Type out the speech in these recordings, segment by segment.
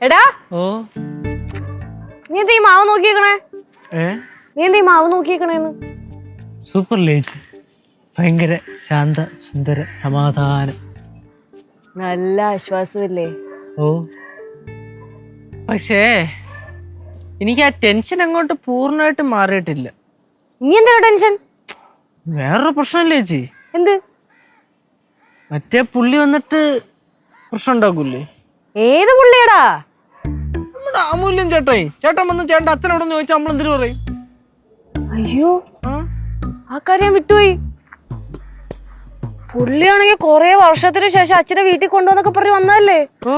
എടാ ഓ നീ എന്താ ഈ മാവ് നോക്കിയേക്കണേ? നീ എന്താ ഈ മാവ് നോക്കിയേക്കണേന്ന്? സൂപ്പർ ലേച്ച്, ഭയങ്കര ശാന്ത സുന്ദര സമാധാനം. നല്ല ആശ്വാസമില്ലേ? ഓ പക്ഷേ എനിക്ക് ആ ടെൻഷൻ അങ്ങോട്ട് പൂർണ്ണമായിട്ട് മാറിയിട്ടില്ല. നീ എന്താ ടെൻഷൻ? വേറൊരു പ്രശ്നമില്ലേ ചേച്ചി? എന്ത്? മറ്റേ പുള്ളി വന്നിട്ട് പ്രശ്നം ഉണ്ടാക്കൂലേ? ഏത് പുള്ളിയടാ? നമ്മുടെ അമൂല്യം ചേട്ടായി. ചേട്ടൻ വന്ന് ചേട്ടൻ്റെ അച്ഛനോട് ചോദിച്ചാൽ നമ്മൾ എന്തിനു പറയും? അയ്യോ, ആ കാര്യം വിട്ടുപോയി. പുള്ളിയാണെങ്കിൽ കൊറേ വർഷത്തിന് ശേഷം അച്ഛനെ വീട്ടിൽ കൊണ്ടുവന്നൊക്കെ പറഞ്ഞ് വന്നതല്ലേ? ഓ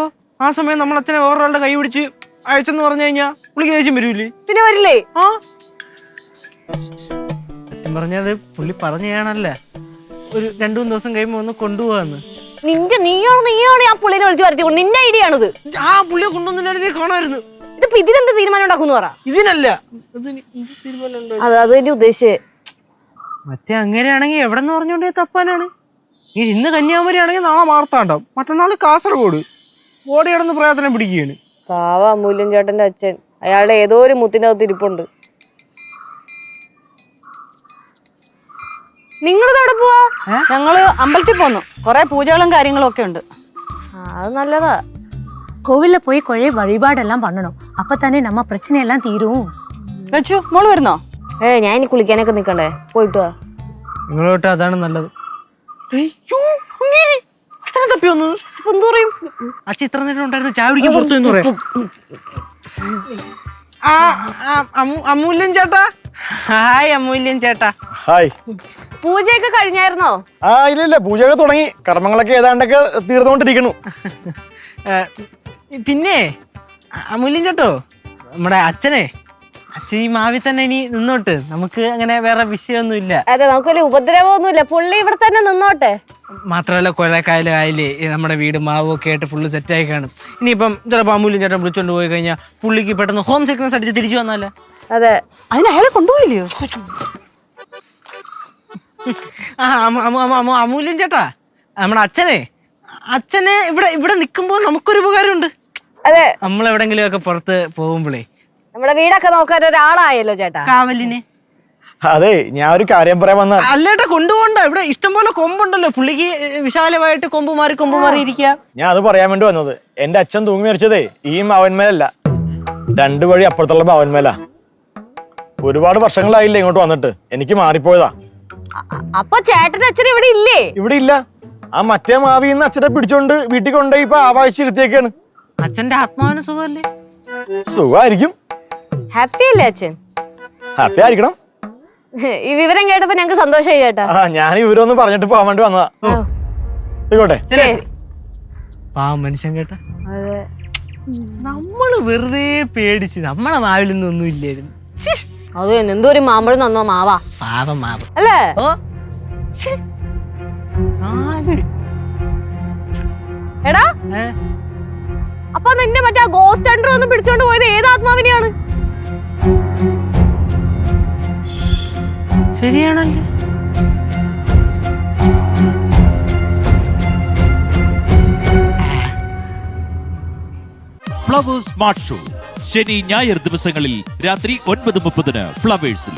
ആ സമയം നമ്മൾ അച്ഛനെ വേറൊരാളുടെ കൈ പിടിച്ച് അയച്ചെന്ന് പറഞ്ഞു കഴിഞ്ഞാൽ പുള്ളിക്ക് ദേഷ്യം വരൂലേ? പിന്നെ വരില്ലേ? ആ സത്യം പറഞ്ഞത് പുള്ളി പറഞ്ഞാണല്ല, ഒരു 2-3 ദിവസം കഴിയുമ്പോ ഒന്ന് കൊണ്ടുപോകാന്ന്. നീയാണ് ആ പുള്ളിനെ വിളിച്ചു വരുത്തിക്കൊണ്ട് നിന്റെ ഐഡിയ ആണത്. ആ പുള്ളിയെ കൊണ്ടുവന്നില്ലായിരുന്നേ കാണാമായിരുന്നു. ഇതിപ്പോ ഇതിനെന്ത് തീരുമാനം ഉണ്ടാക്കുന്നു പറ. ഇതിനല്ല അത് എന്റെ ഉദ്ദേശിച്ചേ. മറ്റേ അങ്ങനെയാണെങ്കിൽ എവിടെന്ന് പറഞ്ഞോണ്ടേ തപ്പാനാണ്. ഇന്ന് കന്യാകുമാരി ആണെങ്കിൽ നാളെ മാർത്താണ്ടം, മറ്റന്നാൾ കാസർഗോഡ്. ഓടി കിടന്ന് പ്രയത്നം പിടിക്കുകയാണ്. പാവ അമൂല്യൻ ചേട്ടന്റെ അച്ഛൻ. അയാളുടെ ഏതോ ഒരു മുത്തിന്റെ അകത്ത് ഇരിപ്പുണ്ട്. നിങ്ങളിതവിടെ പോവാ? ഞങ്ങള് അമ്പലത്തിൽ പോന്നു. കൊറേ പൂജകളും കാര്യങ്ങളും ഒക്കെ ഉണ്ട്. അത് നല്ലതാ. கோவில்ல போய் கொழை வழிபாடெல்லாம் பண்ணணும். அப்பதானே நம்ம பிரச்சனை எல்லாம் தீரும். ലച്ചു, മോള് വരുന്നോ? ഞാൻ ഇനി കുളിക്കാനൊക്കെ നിക്കണ്ടേ? പോയിട്ട് വാ. നിങ്ങളോട്ട് അതാണ് നല്ലത്. അച്ഛനെ തപ്പി വന്നത് എന്തു പറയും? അച്ഛൻ ഇത്ര നേരം ഉണ്ടായിരുന്നു, ചായ കുടിക്കാൻ പുറത്തു എന്ന് പറയാം. അമൂല്യൻ ചേട്ടാ. ഹായ് അമൂല്യൻ ചേട്ടാ. ഹായ്. പൂജയൊക്കെ കഴിഞ്ഞായിരുന്നോ? ഇല്ല, പൂജയൊക്കെ തുടങ്ങി. കർമ്മങ്ങളൊക്കെ ഏതാണ്ടൊക്കെ തീർന്നുകൊണ്ടിരിക്കുന്നു. പിന്നെ അമൂല്യൻ ചേട്ടോ, നമ്മുടെ അച്ഛൻ ഈ മാവി തന്നെ ഇനി നിന്നോട്ട്. നമുക്ക് അങ്ങനെ വേറെ വിഷയമൊന്നും ഇല്ല. അതെ, നമുക്ക് വലിയ ഉപദ്രവമൊന്നുമില്ല. പുള്ളി ഇവിടെ തന്നെ നിന്നോട്ടെ. മാത്രമല്ല കൊലക്കായലായാലേ നമ്മുടെ വീട് മാവും ഒക്കെ ആയിട്ട് ഫുള്ള് സെറ്റായി കാണും. ഇനിയിപ്പം ചിലപ്പോൾ അമൂല്യൻ ചേട്ടൻ വിളിച്ചോണ്ട് പോയി കഴിഞ്ഞാൽ പുള്ളിക്ക് പെട്ടെന്ന് ഹോം സിക്നസ് അടിച്ച് തിരിച്ചു വന്നാലേ. അതെ, അതിന് അയാളെ കൊണ്ടുപോയില്ലയോ? അമൂല്യൻ ചേട്ടാ, നമ്മുടെ അച്ഛനെ ഇവിടെ നിൽക്കുമ്പോൾ നമുക്കൊരു ഉപകാരമുണ്ട്. അതെ, നമ്മൾ എവിടെങ്കിലും ഒക്കെ പുറത്ത് പോകുമ്പോഴേ നമ്മുടെ വീടൊക്കെ നോക്കാൻ ഒരാളായല്ലോ ചേട്ടാ, കാവലിന്. അതെ, ഞാൻ ഒരു കാര്യം പറയാൻ വന്ന. അല്ലേട്ടാ, കൊണ്ടുപോകണ്ട. ഇവിടെ ഇഷ്ടംപോലെ കൊമ്പുണ്ടല്ലോ. പുള്ളിക്ക് വിശാലമായിട്ട് കൊമ്പ് മാറി ഇരിക്കുക. ഞാൻ അത് പറയാൻ വേണ്ടി വന്നത്. എന്റെ അച്ഛൻ തൂങ്ങി മരിച്ചതേ ഈ മാവന്മേലല്ല, 2 വഴി അപ്പുറത്തുള്ള മാവന്മേലാ. ഒരുപാട് വർഷങ്ങളായില്ലേ ഇങ്ങോട്ട് വന്നിട്ട്. എനിക്ക് മാറിപ്പോയതാ. അപ്പൊ ചേട്ടന്റെ അച്ഛൻ ഇവിടെ ഇല്ലേ? ഇവിടെ ഇല്ല. ആ മറ്റേ മാവിന്ന് അച്ഛനെ പിടിച്ചോണ്ട് വീട്ടിൽ കൊണ്ടുപോയി ഇപ്പൊ ആവാഴ്ചയിരുത്തിയൊക്കെയാണ്. അച്ഛന്റെ ആത്മാവിന് സുഖമല്ലേ? സുഖമായിരിക്കും. ഹാപ്പി അല്ലേ അച്ഛൻ? ഹാപ്പി ആയിരിക്കണം. ഈ വിവരം കേട്ടപ്പോ ഞങ്ങക്ക് സന്തോഷമായി ചേട്ടാ. ഞാൻ ഇവരൊന്ന് പറഞ്ഞിട്ട് പോകാൻ വേണ്ടി വന്നതാ. ആയിക്കോട്ടെ. പാവം മനുഷ്യൻ കേട്ടാ. അതെ, നമ്മള് വെറുതെ പേടിച്ച് നമ്മളെ മാവിലൊന്നും ഒന്നും ഇല്ലായിരുന്നു. അത് തന്നെ. എന്തോ ഒരു മാമ്പഴം തന്നോ മാവാ. പാവം മാവ് അല്ലേ? ഓ എടാ, അപ്പൊ നിന്റെ മറ്റേ ഗോസ്റ്റ് ഹണ്ടർ ഒന്ന് പിടിച്ചോണ്ട് പോയത് ഏത് ആത്മാവിനെയാണ്? ശരിയാണല്ലേ? ഫ്ലവേഴ്സ് സ്മാർട്ട് ഷോ ശനി ഞായർ ദിവസങ്ങളിൽ രാത്രി 9:30 ഫ്ലവേഴ്സിൽ.